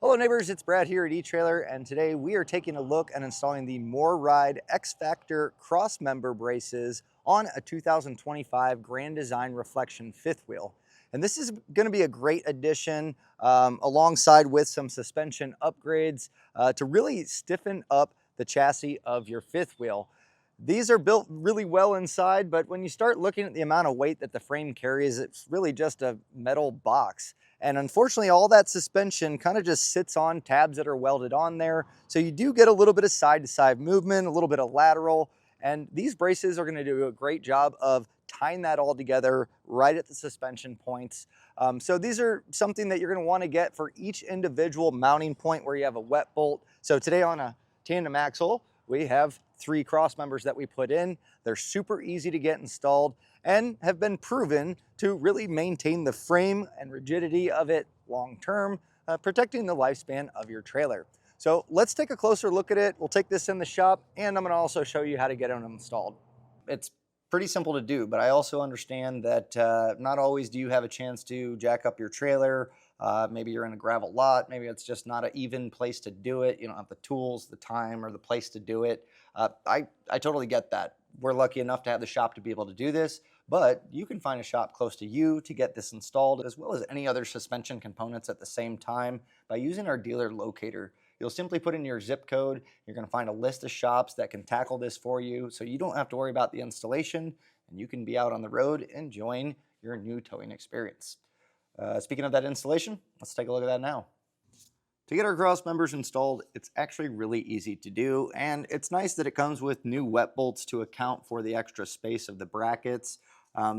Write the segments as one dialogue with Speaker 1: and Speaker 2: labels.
Speaker 1: Hello neighbors, it's Brad here at eTrailer, and today we are taking a look at installing the MORryde X-Factor Crossmember braces on a 2025 Grand Design Reflection fifth wheel. And this is going to be a great addition alongside with some suspension upgrades to really stiffen up the chassis of your fifth wheel. These are built really well inside, but when you start looking at the amount of weight that the frame carries, it's really just a metal box. And unfortunately, all that suspension kind of just sits on tabs that are welded on there. So you do get a little bit of side-to-side movement, a little bit of lateral, and these braces are going to do a great job of tying that all together right at the suspension points. So these are something that you're going to want to get for each individual mounting point where you have a wet bolt. So today on a tandem axle, we have 3 cross members that we put in. They're super easy to get installed and have been proven to really maintain the frame and rigidity of it long term, protecting the lifespan of your trailer. So let's take a closer look at it. We'll take this in the shop, and I'm going to also show you how to get them installed. It's pretty simple to do, but I also understand that not always do you have a chance to jack up your trailer. Maybe you're in a gravel lot. Maybe it's just not an even place to do it. You don't have the tools, the time, or the place to do it. I totally get that. We're lucky enough to have the shop to be able to do this, but you can find a shop close to you to get this installed, as well as any other suspension components at the same time by using our dealer locator. You'll simply put in your zip code. You're going to find a list of shops that can tackle this for you, so you don't have to worry about the installation, and you can be out on the road enjoying your new towing experience. Speaking of that installation, let's take a look at that now. To get our cross members installed, it's actually really easy to do, and it's nice that it comes with new wet bolts to account for the extra space of the brackets.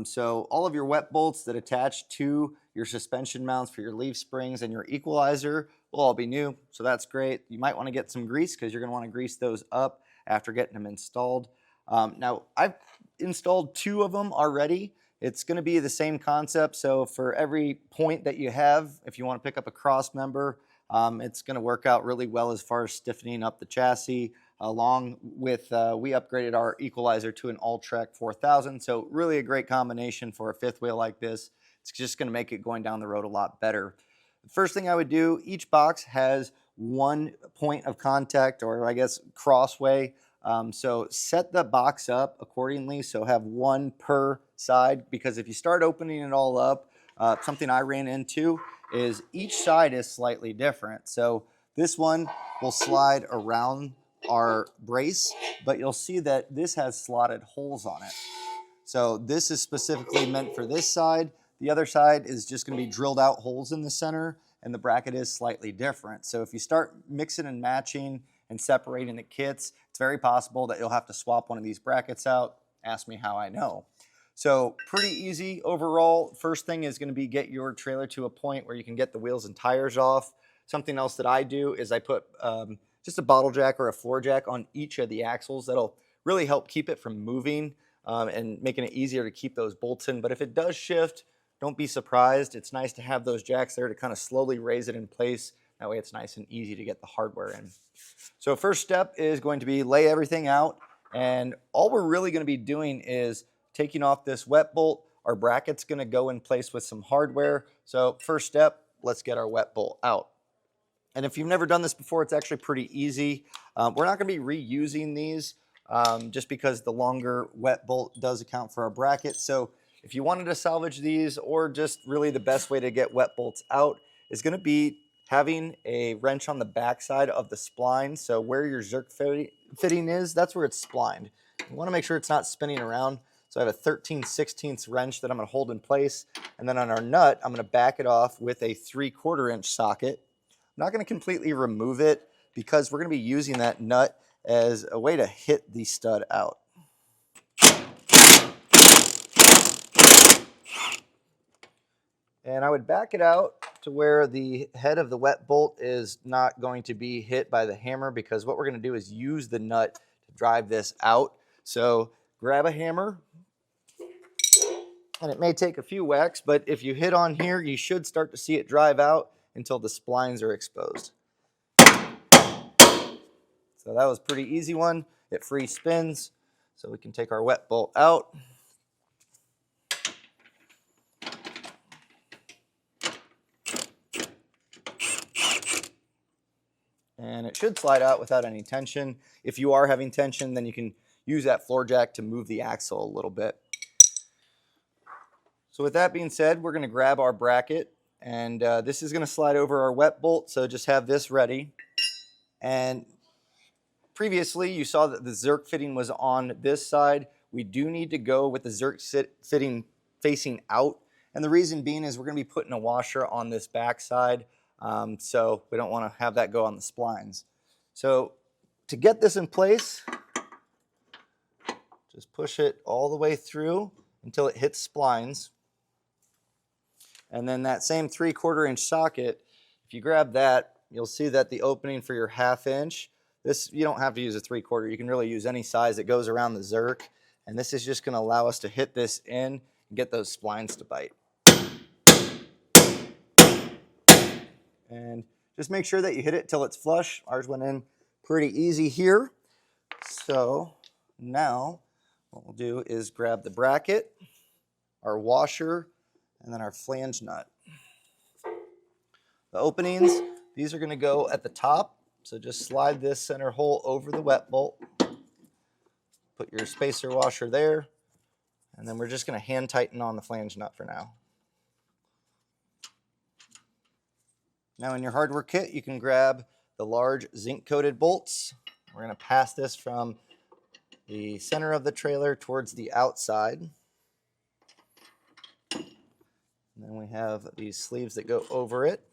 Speaker 1: So all of your wet bolts that attach to your suspension mounts for your leaf springs and your equalizer will all be new, so that's great. You might want to get some grease because you're going to want to grease those up after getting them installed. Now, I've installed 2 of them already. It's going to be the same concept, so for every point that you have, if you want to pick up a cross member, it's going to work out really well as far as stiffening up the chassis. Along with, we upgraded our equalizer to an All-Trek 4000, so really a great combination for a fifth wheel like this. It's just going to make it going down the road a lot better. The first thing I would do, each box has 1 point of contact, or I guess crossway. So set the box up accordingly, so have 1 per side, because if you start opening it all up, something I ran into is each side is slightly different. So this one will slide around our brace, but you'll see that this has slotted holes on it. So this is specifically meant for this side. The other side is just going to be drilled out holes in the center, and the bracket is slightly different. So if you start mixing and matching and separating the kits, it's very possible that you'll have to swap one of these brackets out. Ask me how I know. So pretty easy overall. First thing is going to be get your trailer to a point where you can get the wheels and tires off. Something else that I do is I put just a bottle jack or a floor jack on each of the axles. That'll really help keep it from moving and making it easier to keep those bolts in. But if it does shift, don't be surprised. It's nice to have those jacks there to kind of slowly raise it in place. That way it's nice and easy to get the hardware in. So first step is going to be lay everything out. And all we're really going to be doing is taking off this wet bolt. Our bracket's going to go in place with some hardware. So first step, let's get our wet bolt out. And if you've never done this before, it's actually pretty easy. We're not going to be reusing these just because the longer wet bolt does account for our bracket. So if you wanted to salvage these, or just really the best way to get wet bolts out is going to be having a wrench on the back side of the spline. So where your Zerk fitting is, that's where it's splined. You want to make sure it's not spinning around. So I have a 13/16 wrench that I'm going to hold in place. And then on our nut, I'm going to back it off with a 3/4 inch socket. I'm not going to completely remove it because we're going to be using that nut as a way to hit the stud out. And I would back it out to where the head of the wet bolt is not going to be hit by the hammer, because what we're going to do is use the nut to drive this out. So grab a hammer, and it may take a few whacks, but if you hit on here, you should start to see it drive out until the splines are exposed. So that was a pretty easy one. It free spins, so we can take our wet bolt out. and it should slide out without any tension. If you are having tension, then you can use that floor jack to move the axle a little bit. So with that being said, we're going to grab our bracket, and this is going to slide over our wet bolt, so just have this ready. And previously you saw that the Zerk fitting was on this side. We do need to go with the Zerk fitting facing out, and the reason being is we're going to be putting a washer on this back side, so we don't want to have that go on the splines. So to get this in place, just push it all the way through until it hits splines. And then that same 3/4 inch socket, if you grab that, you'll see that the opening for your 1/2 inch, this, you don't have to use a 3/4, you can really use any size that goes around the Zerk. And this is just going to allow us to hit this in and get those splines to bite. And just make sure that you hit it till it's flush. Ours went in pretty easy here. So now what we'll do is grab the bracket, our washer, and then our flange nut. The openings, these are going to go at the top. So just slide this center hole over the wet bolt. Put your spacer washer there. And then we're just going to hand tighten on the flange nut for now. Now in your hardware kit, you can grab the large zinc coated bolts. We're going to pass this from the center of the trailer towards the outside. And then we have these sleeves that go over it.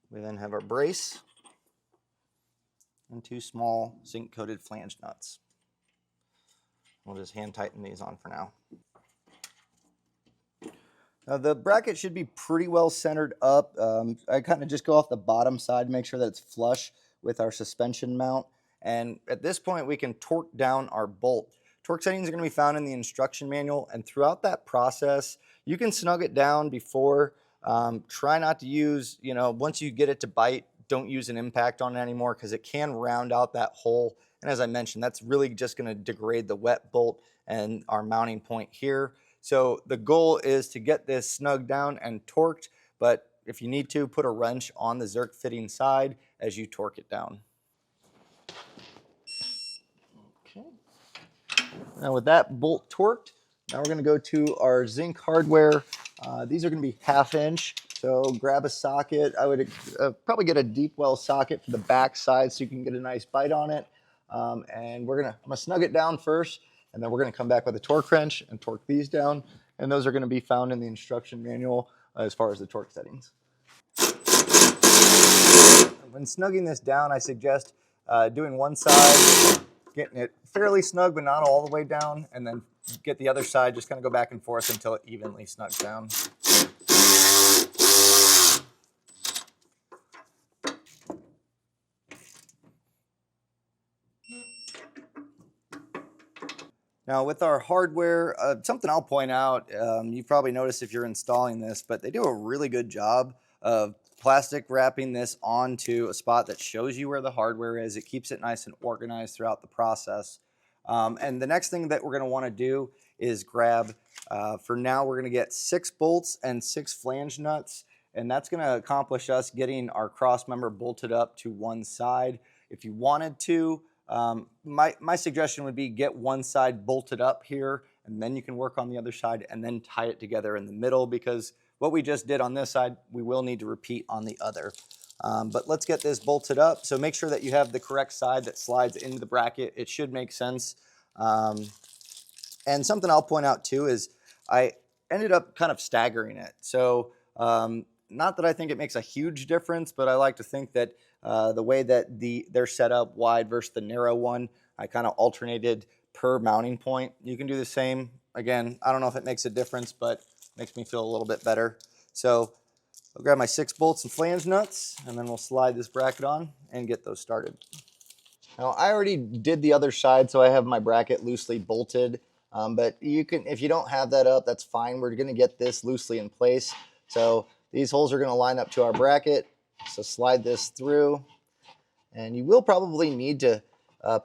Speaker 1: We then have our brace and 2 small zinc coated flange nuts. We'll just hand tighten these on for now. Now the bracket should be pretty well centered up. I kind of just go off the bottom side to make sure that it's flush with our suspension mount. And at this point we can torque down our bolt. Torque settings are going to be found in the instruction manual, and throughout that process you can snug it down before. Try not to use, once you get it to bite, don't use an impact on it anymore because it can round out that hole. And as I mentioned, that's really just going to degrade the wet bolt and our mounting point here. So the goal is to get this snugged down and torqued, but if you need to, put a wrench on the Zerk fitting side as you torque it down. Okay. Now with that bolt torqued, now we're going to go to our zinc hardware. These are going to be 1/2 inch, so grab a socket. I would probably get a deep well socket for the back side so you can get a nice bite on it. And I'm going to snug it down first, and then we're going to come back with a torque wrench and torque these down. And those are going to be found in the instruction manual as far as the torque settings. When snugging this down, I suggest doing one side, getting it fairly snug but not all the way down, and then get the other side, just kind of go back and forth until it evenly snugs down. Now with our hardware, something I'll point out, you've probably noticed if you're installing this, but they do a really good job of plastic wrapping this onto a spot that shows you where the hardware is. It keeps it nice and organized throughout the process. And the next thing that we're going to want to do is grab, for now we're going to get 6 bolts and 6 flange nuts, and that's going to accomplish us getting our cross member bolted up to one side. If you wanted to, my suggestion would be get one side bolted up here, and then you can work on the other side and then tie it together in the middle, because what we just did on this side, we will need to repeat on the other. But let's get this bolted up. So make sure that you have the correct side that slides into the bracket. It should make sense. And something I'll point out too is I ended up kind of staggering it. So not that I think it makes a huge difference, but I like to think that the way that they're set up, wide versus the narrow one, I kind of alternated per mounting point. You can do the same. Again, I don't know if it makes a difference, but it makes me feel a little bit better. So I'll grab my 6 bolts and flange nuts, and then we'll slide this bracket on and get those started. Now I already did the other side, so I have my bracket loosely bolted. But you can, if you don't have that up, that's fine. We're going to get this loosely in place. So these holes are going to line up to our bracket. So slide this through, and you will probably need to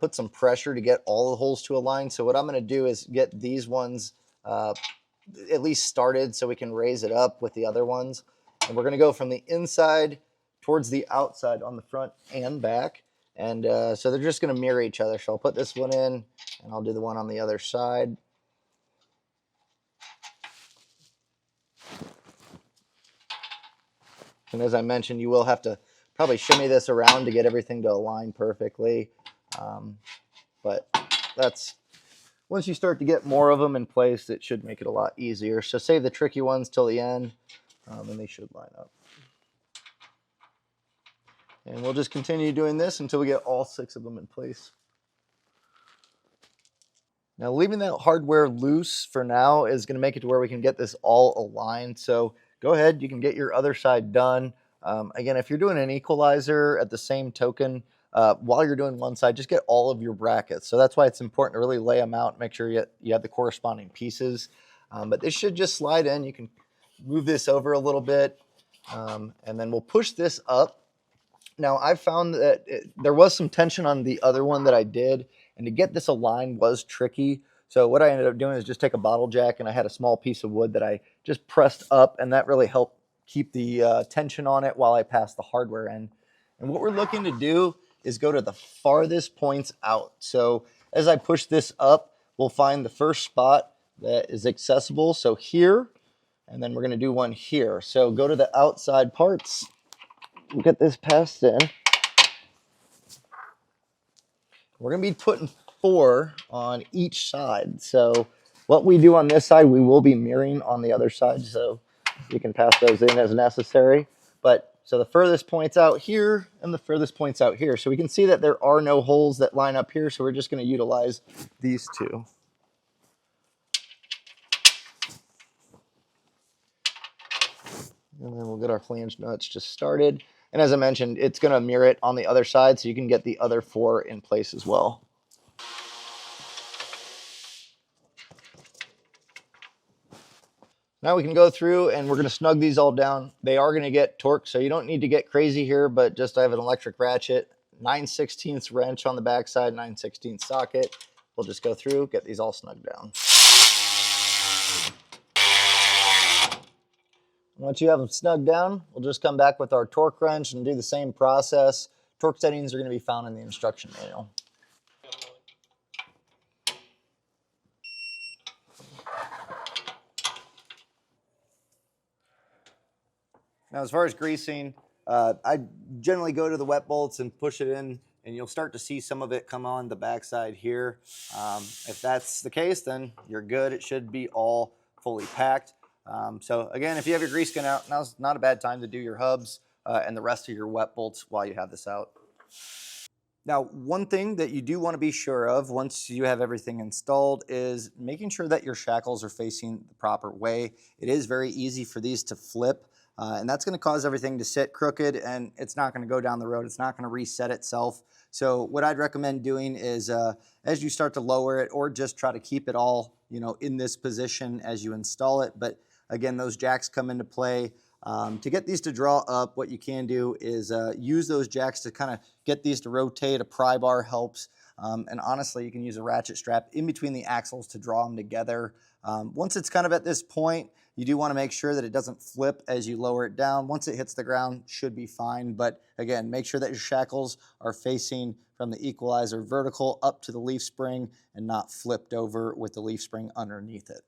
Speaker 1: put some pressure to get all the holes to align. So what I'm going to do is get these ones at least started so we can raise it up with the other ones. And we're going to go from the inside towards the outside on the front and back. And so they're just going to mirror each other. So I'll put this one in, and I'll do the one on the other side. And as I mentioned, you will have to probably shimmy this around to get everything to align perfectly. But that's, once you start to get more of them in place, it should make it a lot easier. So save the tricky ones till the end, and they should line up. And we'll just continue doing this until we get all 6 of them in place. Now, leaving that hardware loose for now is going to make it to where we can get this all aligned. So go ahead, you can get your other side done. Again, if you're doing an equalizer at the same token, while you're doing one side, just get all of your brackets. So that's why it's important to really lay them out, make sure you have the corresponding pieces. But this should just slide in. You can move this over a little bit, and then we'll push this up. Now, I found that there was some tension on the other one that I did, and to get this aligned was tricky. So what I ended up doing is just take a bottle jack, and I had a small piece of wood that I just pressed up, and that really helped keep the tension on it while I passed the hardware in. And what we're looking to do is go to the farthest points out. So as I push this up, we'll find the first spot that is accessible. So here, and then we're going to do one here. So go to the outside parts. We'll get this passed in. We're going to be putting 4 on each side. So what we do on this side, we will be mirroring on the other side. So you can pass those in as necessary. But so the furthest point's out here and the furthest point's out here. So we can see that there are no holes that line up here. So we're just going to utilize these 2. And then we'll get our flange nuts just started. And as I mentioned, it's going to mirror it on the other side, so you can get the other 4 in place as well. Now we can go through and we're going to snug these all down. They are going to get torqued, so you don't need to get crazy here, but just I have an electric ratchet, 9/16 wrench on the backside, 9/16 socket. We'll just go through, get these all snugged down. Once you have them snugged down, we'll just come back with our torque wrench and do the same process. Torque settings are going to be found in the instruction manual. Now, as far as greasing, I generally go to the wet bolts and push it in, and you'll start to see some of it come on the backside here. If that's the case, then you're good. It should be all fully packed. So again, if you have your grease gun out, now's not a bad time to do your hubs and the rest of your wet bolts while you have this out. Now, one thing that you do want to be sure of once you have everything installed is making sure that your shackles are facing the proper way. It is very easy for these to flip, and that's going to cause everything to sit crooked, and it's not going to go down the road. It's not going to reset itself. So what I'd recommend doing is as you start to lower it, or just try to keep it all, in this position as you install it. But again, those jacks come into play. To get these to draw up, what you can do is use those jacks to kind of get these to rotate. A pry bar helps. And honestly, you can use a ratchet strap in between the axles to draw them together. Once it's kind of at this point, you do want to make sure that it doesn't flip as you lower it down. Once it hits the ground, should be fine. But again, make sure that your shackles are facing from the equalizer vertical up to the leaf spring and not flipped over with the leaf spring underneath it.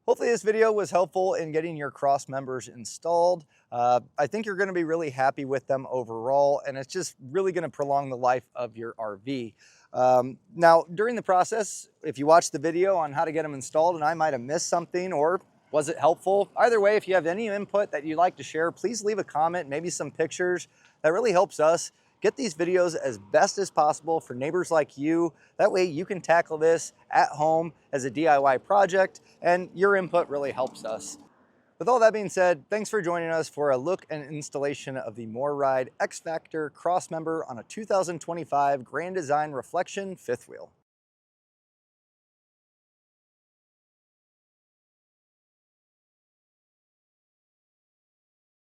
Speaker 1: Hopefully this video was helpful in getting your cross members installed. I think you're going to be really happy with them overall, and it's just really going to prolong the life of your RV. Now, during the process, if you watch the video on how to get them installed and I might have missed something, or was it helpful? Either way, if you have any input that you'd like to share, please leave a comment, maybe some pictures. That really helps us get these videos as best as possible for neighbors like you. That way you can tackle this at home as a DIY project, and your input really helps us. With all that being said, thanks for joining us for a look and installation of the MORryde X-Factor Crossmember on a 2025 Grand Design Reflection fifth wheel.